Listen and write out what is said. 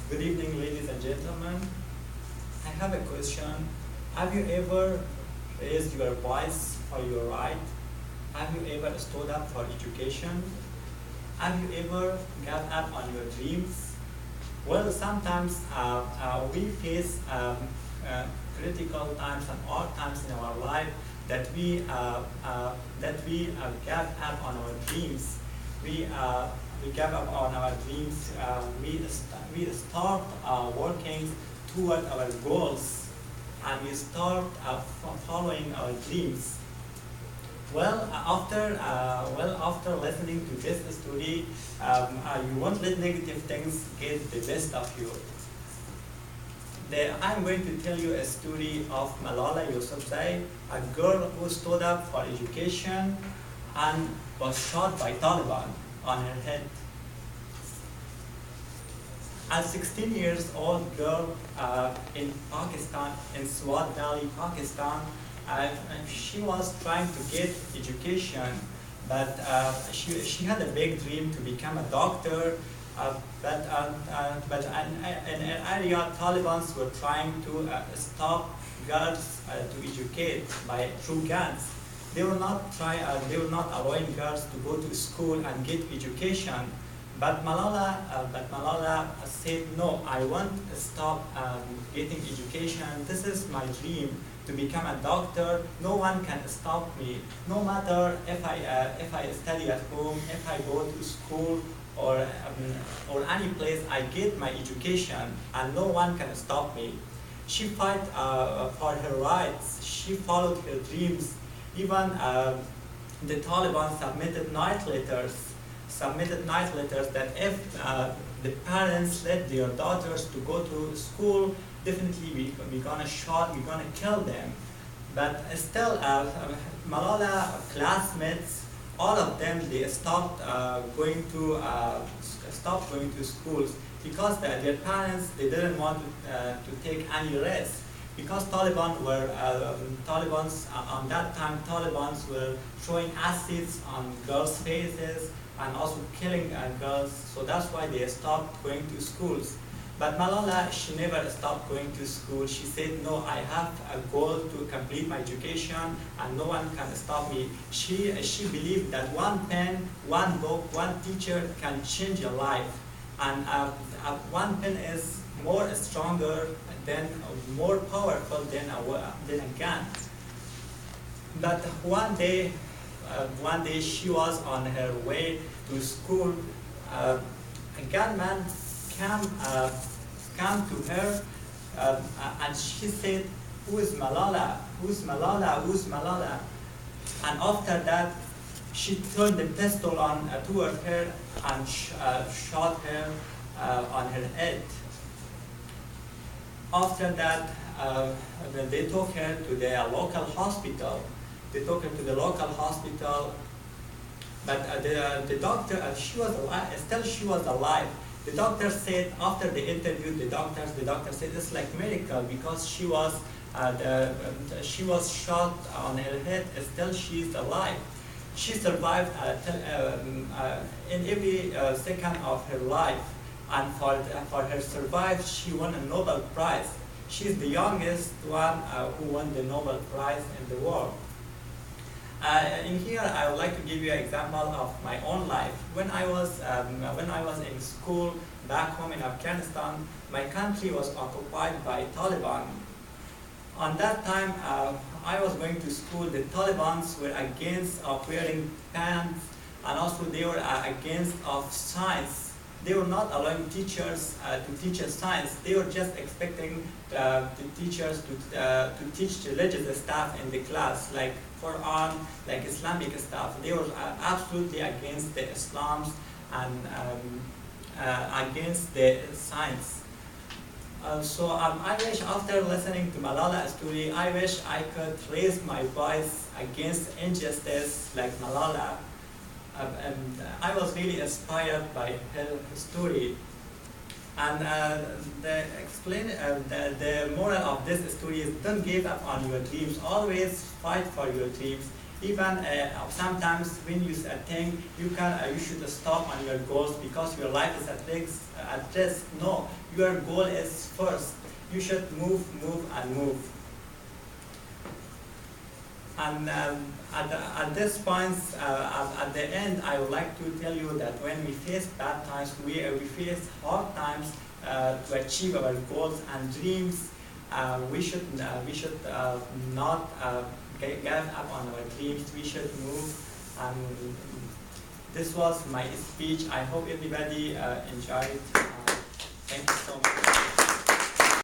Good evening, ladies and gentlemen. I have a question. Have you ever raised your voice for your right? Have you ever stood up for education? Have you ever got up on your dreams? Well, sometimes we face critical times and odd times in our life that we gave up on our dreams. We gave up on our dreams. We start working toward our goals, and we start following our dreams. After listening to this story, you won't let negative things get the best of you. I'm going to tell you a story of Malala Yousafzai, a girl who stood up for education and was shot by Taliban on her head. A 16 years old girl in Pakistan, in Swat Valley, Pakistan, she was trying to get education, but she had a big dream to become a doctor. But in an area, Taliban were trying to stop girls to educate through guns. They were not allowing girls to go to school and get education. But Malala said, no, I want to stop getting education. This is my dream, to become a doctor. No one can stop me. No matter if I study at home, if I go to school, or any place, I get my education, and no one can stop me. She fight for her rights. She followed her dreams. Even the Taliban submitted night letters that if the parents let their daughters to go to school, definitely we're gonna kill them. But still, Malala classmates, all of them, they stopped going to schools because their parents, they didn't want to take any risk. Because Talibans on that time, Talibans were throwing acids on girls' faces and also killing girls, so that's why they stopped going to schools. But Malala, she never stopped going to school. She said, no, I have a goal to complete my education and no one can stop me. She believed that one pen, one book, one teacher can change your life. And one pen is more stronger than, more powerful than a gun. But one day she was on her way to school. A gunman came to her and she said, who is Malala? Who's Malala? Who's Malala? And after that, she turned the pistol toward her and shot her on her head. After that, they took her to the local hospital. But the doctor, she was alive. Still, she was alive. The doctor said, after they interviewed the doctor said it's like miracle because she was shot on her head. Still, she's alive. She survived in every second of her life, and for her survive, she won a Nobel Prize. She's the youngest one who won the Nobel Prize in the world. In here, I would like to give you an example of my own life. When I was in school back home in Afghanistan, my country was occupied by Taliban. On that time, I was going to school. The Taliban were against of wearing pants, and also they were against of science. They were not allowing teachers to teach us science. They were just expecting the teachers to teach religious stuff in the class, like Quran, like Islamic stuff. They were absolutely against the Islam and against the science. So I wish, after listening to Malala's story, I wish I could raise my voice against injustice like Malala. And I was really inspired by her story. And the moral of this story is, don't give up on your dreams. Always fight for your dreams. Even sometimes when you think you should stop on your goals because your life is at risk. No, your goal is first. You should move, and move. And at this point, at the end, I would like to tell you that when we face bad times, we face hard times to achieve our goals and dreams. We should not give up on our dreams. We should move. This was my speech. I hope everybody enjoyed. Thank you so much.